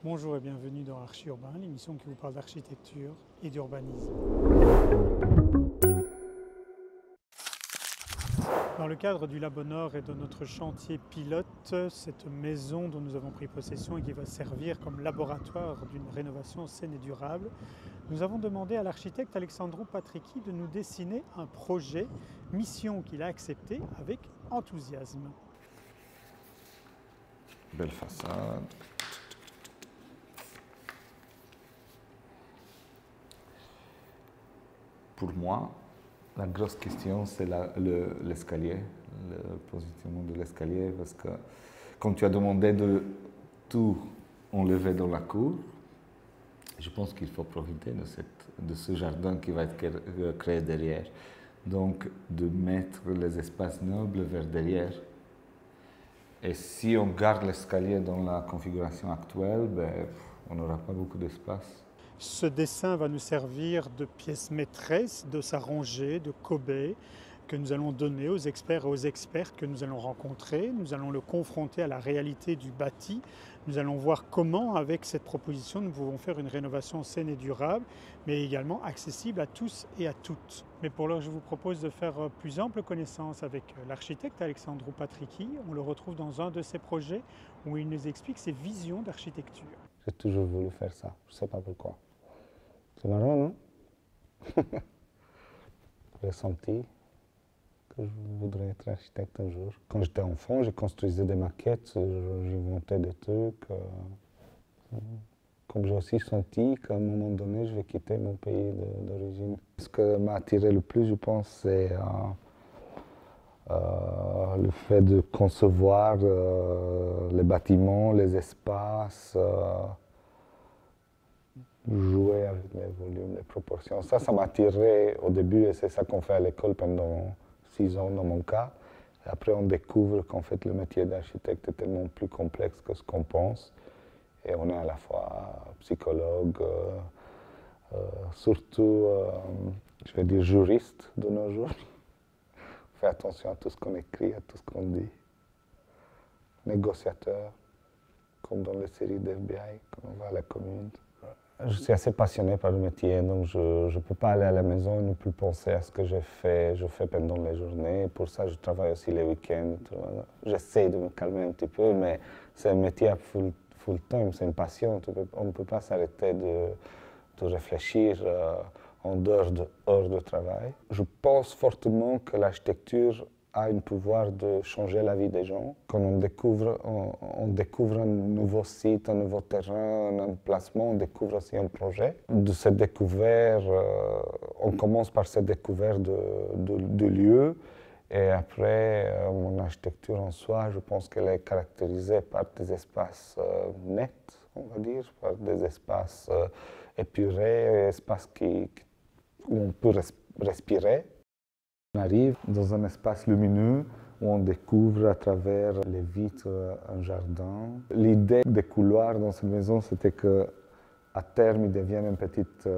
Bonjour et bienvenue dans Archi-Urbain, l'émission qui vous parle d'architecture et d'urbanisme. Dans le cadre du Labo Nord et de notre chantier pilote, cette maison dont nous avons pris possession et qui va servir comme laboratoire d'une rénovation saine et durable, nous avons demandé à l'architecte Alexandru Patrichi de nous dessiner un projet, mission qu'il a acceptée avec enthousiasme. Belle façade. Pour moi, la grosse question, c'est l'escalier, le positionnement de l'escalier, parce que quand tu as demandé de tout enlever dans la cour, je pense qu'il faut profiter de ce jardin qui va être créé derrière. Donc, de mettre les espaces nobles vers derrière. Et si on garde l'escalier dans la configuration actuelle, on n'aura pas beaucoup d'espace. Ce dessin va nous servir de pièce maîtresse, de sa rangée, de Kobe, que nous allons donner aux experts et aux expertes que nous allons rencontrer. Nous allons le confronter à la réalité du bâti. Nous allons voir comment, avec cette proposition, nous pouvons faire une rénovation saine et durable, mais également accessible à tous et à toutes. Mais pour l'heure, je vous propose de faire plus ample connaissance avec l'architecte Alexandru Patrichi. On le retrouve dans un de ses projets où il nous explique ses visions d'architecture. J'ai toujours voulu faire ça, je ne sais pas pourquoi. C'est marrant, non? J'ai senti que je voudrais être architecte un jour. Quand j'étais enfant, je construisais des maquettes, j'inventais des trucs. Comme j'ai aussi senti qu'à un moment donné, je vais quitter mon pays d'origine. Ce qui m'a attiré le plus, je pense, c'est le fait de concevoir les bâtiments, les espaces, jouer avec les volumes, les proportions. Ça m'a attiré au début et c'est ça qu'on fait à l'école pendant 6 ans dans mon cas. Et après, on découvre qu'en fait, le métier d'architecte est tellement plus complexe que ce qu'on pense. Et on est à la fois psychologue, surtout, je vais dire, juriste de nos jours. On fait attention à tout ce qu'on écrit, à tout ce qu'on dit. Négociateur, comme dans les séries d'FBI, quand on va à la commune. Je suis assez passionné par le métier, donc je ne peux pas aller à la maison et ne plus penser à ce que je fais pendant les journées. Pour ça, je travaille aussi les week-ends. J'essaie de me calmer un petit peu, mais c'est un métier à full time, c'est une passion. On ne peut pas s'arrêter de réfléchir en dehors de travail. Je pense fortement que l'architecture a un pouvoir de changer la vie des gens. Quand on découvre un nouveau site, un nouveau terrain, un emplacement, on découvre aussi un projet. De cette découverte, on commence par cette découverte de lieu. Et après, mon architecture en soi, je pense qu'elle est caractérisée par des espaces nets, on va dire, par des espaces épurés, espaces où on peut respirer. On arrive dans un espace lumineux où on découvre à travers les vitres un jardin. L'idée des couloirs dans cette maison, c'était qu'à terme, ils deviennent une petite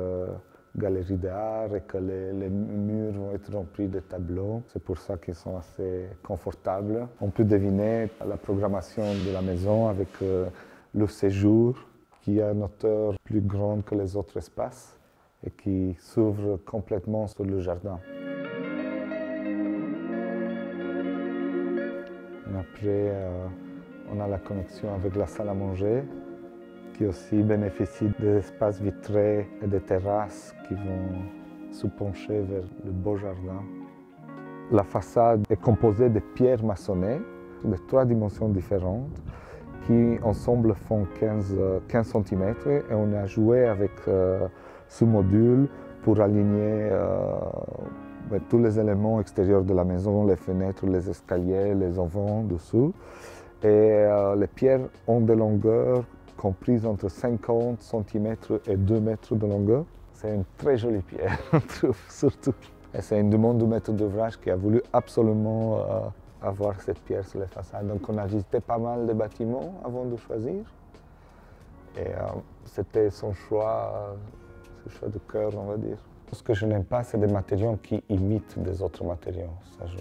galerie d'art et que les murs vont être remplis de tableaux. C'est pour ça qu'ils sont assez confortables. On peut deviner la programmation de la maison avec le séjour, qui a une hauteur plus grande que les autres espaces et qui s'ouvre complètement sur le jardin. Après, on a la connexion avec la salle à manger, qui aussi bénéficie des espaces vitrés et des terrasses qui vont se pencher vers le beau jardin. La façade est composée de pierres maçonnées de 3 dimensions différentes qui ensemble font 15 cm et on a joué avec ce module pour aligner tous les éléments extérieurs de la maison, les fenêtres, les escaliers, les auvents dessous. Et les pierres ont des longueurs comprises entre 50 cm et 2 mètres de longueur. C'est une très jolie pierre, je trouve, surtout. Et c'est une demande du maître d'ouvrage qui a voulu absolument avoir cette pierre sur les façades. Donc on a visité pas mal de bâtiments avant de choisir. Et c'était son choix de cœur, on va dire. Ce que je n'aime pas, c'est des matériaux qui imitent des autres matériaux. Ça, je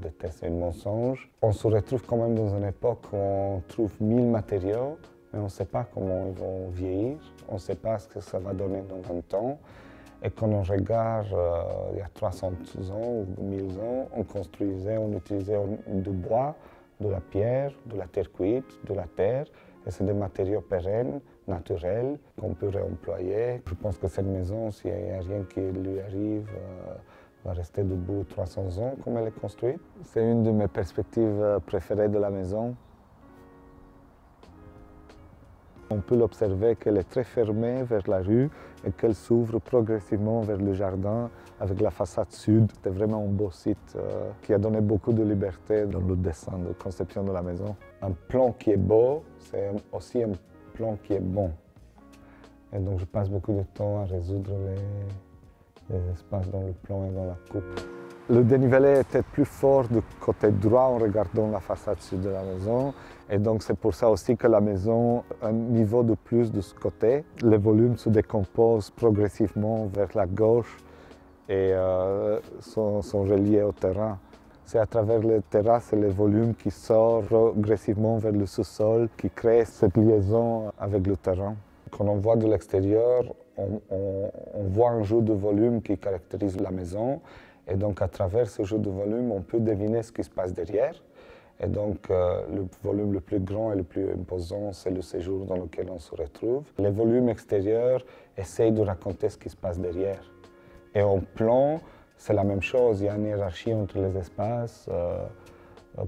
déteste, c'est un mensonge. On se retrouve quand même dans une époque où on trouve 1000 matériaux mais on ne sait pas comment ils vont vieillir, on ne sait pas ce que ça va donner dans 20 ans. Et quand on regarde il y a 300 ans ou 1000 ans, on construisait, on utilisait du bois, de la pierre, de la terre cuite, de la terre. Et c'est des matériaux pérennes, naturels, qu'on peut réemployer. Je pense que cette maison, s'il n'y a rien qui lui arrive, va rester debout 300 ans comme elle est construite. C'est une de mes perspectives préférées de la maison. On peut l'observer qu'elle est très fermée vers la rue et qu'elle s'ouvre progressivement vers le jardin avec la façade sud. C'est vraiment un beau site qui a donné beaucoup de liberté dans le dessin de conception de la maison. Un plan qui est beau, c'est aussi un plan qui est bon. Et donc je passe beaucoup de temps à résoudre les espaces dans le plan et dans la coupe. Le dénivelé était plus fort du côté droit en regardant la façade sud de la maison. Et donc c'est pour ça aussi que la maison a un niveau de plus de ce côté. Les volumes se décomposent progressivement vers la gauche et sont reliés au terrain. C'est à travers les terrasses et les volumes qui sortent progressivement vers le sous-sol qui créent cette liaison avec le terrain. Quand on voit de l'extérieur, on voit un jeu de volume qui caractérise la maison. Et donc, à travers ce jeu de volume, on peut deviner ce qui se passe derrière. Et donc, le volume le plus grand et le plus imposant, c'est le séjour dans lequel on se retrouve. Les volumes extérieurs essayent de raconter ce qui se passe derrière. Et en plan, c'est la même chose. Il y a une hiérarchie entre les espaces,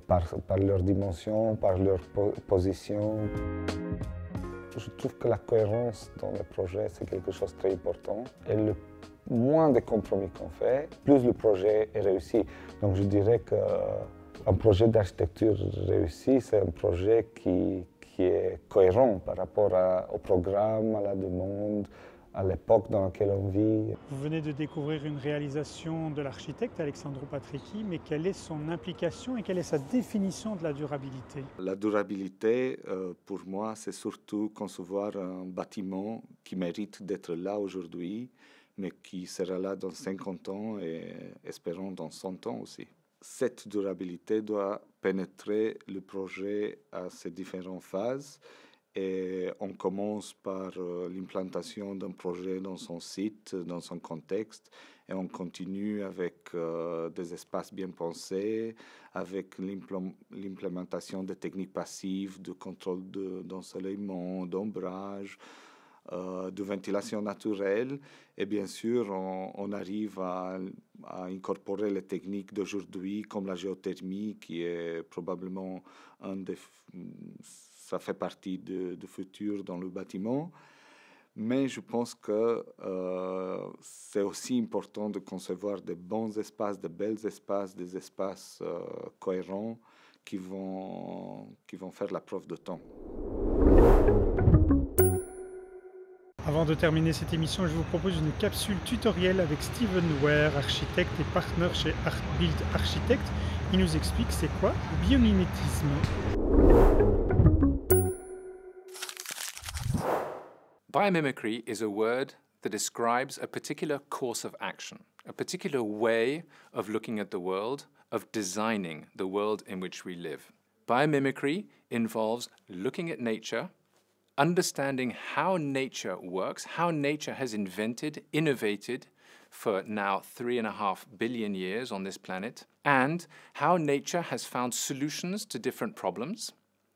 par leur dimension, par leur position. Je trouve que la cohérence dans les projets, c'est quelque chose de très important. Et le moins de compromis qu'on fait, plus le projet est réussi. Donc je dirais qu'un projet d'architecture réussi, c'est un projet qui est cohérent par rapport au programme, à la demande, à l'époque dans laquelle on vit. Vous venez de découvrir une réalisation de l'architecte Alexandru Patrichi, mais quelle est son implication et quelle est sa définition de la durabilité? La durabilité, pour moi, c'est surtout concevoir un bâtiment qui mérite d'être là aujourd'hui, mais qui sera là dans 50 ans et espérons dans 100 ans aussi. Cette durabilité doit pénétrer le projet à ses différentes phases. Et on commence par l'implantation d'un projet dans son site, dans son contexte, et on continue avec des espaces bien pensés, avec l'implémentation des techniques passives de contrôle d'ensoleillement, d'ombrage, de ventilation naturelle. Et bien sûr, on arrive à incorporer les techniques d'aujourd'hui, comme la géothermie, qui est probablement ça fait partie du futur dans le bâtiment. Mais je pense que c'est aussi important de concevoir de bons espaces, de bels espaces, des espaces cohérents qui vont faire la preuve de temps. Avant de terminer cette émission, je vous propose une capsule tutoriel avec Steven Ware, architecte et partenaire chez Artbuild Architect. Il nous explique c'est quoi le biomimétisme. Biomimicry is a word that describes a particular course of action, a particular way of looking at the world, of designing the world in which we live. Biomimicry involves looking at nature, understanding how nature works, how nature has invented, innovated for now 3.5 billion years on this planet, and how nature has found solutions to different problems,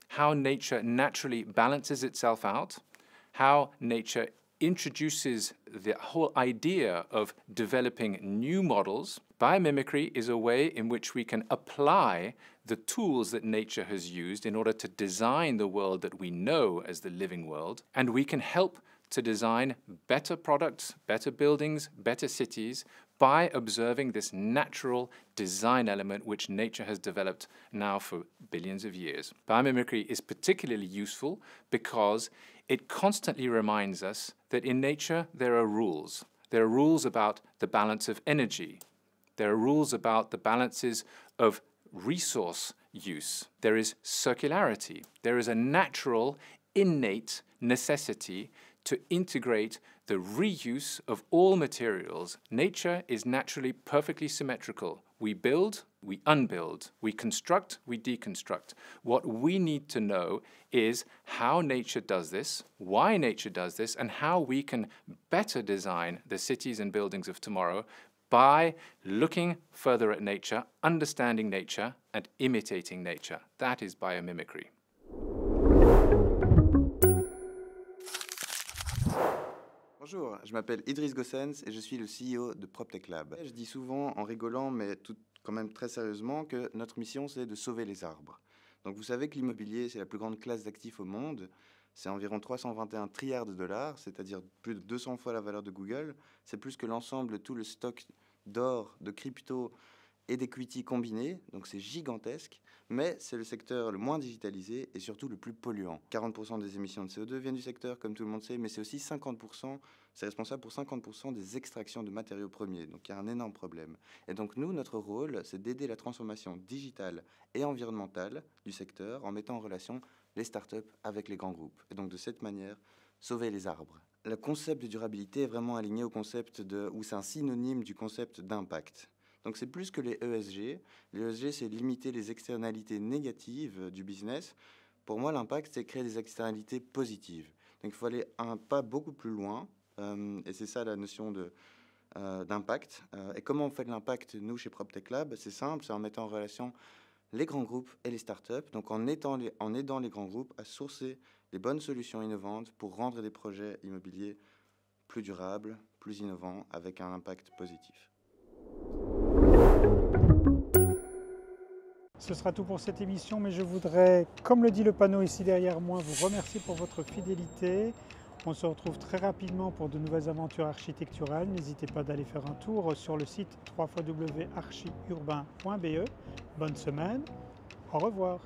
how nature naturally balances itself out, how nature introduces the whole idea of developing new models. Biomimicry is a way in which we can apply the tools that nature has used in order to design the world that we know as the living world, and we can help to design better products, better buildings, better cities by observing this natural design element which nature has developed now for billions of years. Biomimicry is particularly useful because it constantly reminds us that in nature there are rules. There are rules about the balance of energy. There are rules about the balances of resource use. There is circularity. There is a natural, innate necessity to integrate the reuse of all materials. Nature is naturally perfectly symmetrical. We build, we unbuild, we construct, we deconstruct. What we need to know is how nature does this, why nature does this, and how we can better design the cities and buildings of tomorrow by looking further at nature, understanding nature, and imitating nature. That is biomimicry. Bonjour, je m'appelle Idriss Gossens et je suis le CEO de PropTech Lab. Je dis souvent en rigolant, mais tout quand même très sérieusement, que notre mission c'est de sauver les arbres. Donc vous savez que l'immobilier c'est la plus grande classe d'actifs au monde, c'est environ 321 trilliards de dollars, c'est-à-dire plus de 200 fois la valeur de Google, c'est plus que l'ensemble de tout le stock d'or, de crypto et d'equity combinés, donc c'est gigantesque, mais c'est le secteur le moins digitalisé et surtout le plus polluant. 40% des émissions de CO2 viennent du secteur, comme tout le monde sait, mais c'est aussi 50%, c'est responsable pour 50% des extractions de matériaux premiers, donc il y a un énorme problème. Et donc nous, notre rôle, c'est d'aider la transformation digitale et environnementale du secteur en mettant en relation les startups avec les grands groupes. Et donc de cette manière, sauver les arbres. Le concept de durabilité est vraiment aligné au concept ou c'est un synonyme du concept d'impact. Donc c'est plus que les ESG. Les ESG, c'est limiter les externalités négatives du business. Pour moi, l'impact, c'est créer des externalités positives. Donc il faut aller un pas beaucoup plus loin, et c'est ça la notion d'impact. Et comment on fait de l'impact, nous, chez PropTech Lab? C'est simple, c'est en mettant en relation les grands groupes et les startups, donc en aidant les grands groupes à sourcer les bonnes solutions innovantes pour rendre des projets immobiliers plus durables, plus innovants, avec un impact positif. Ce sera tout pour cette émission, mais je voudrais, comme le dit le panneau ici derrière moi, vous remercier pour votre fidélité. On se retrouve très rapidement pour de nouvelles aventures architecturales. N'hésitez pas d'aller faire un tour sur le site www.archiurbain.be. Bonne semaine, au revoir.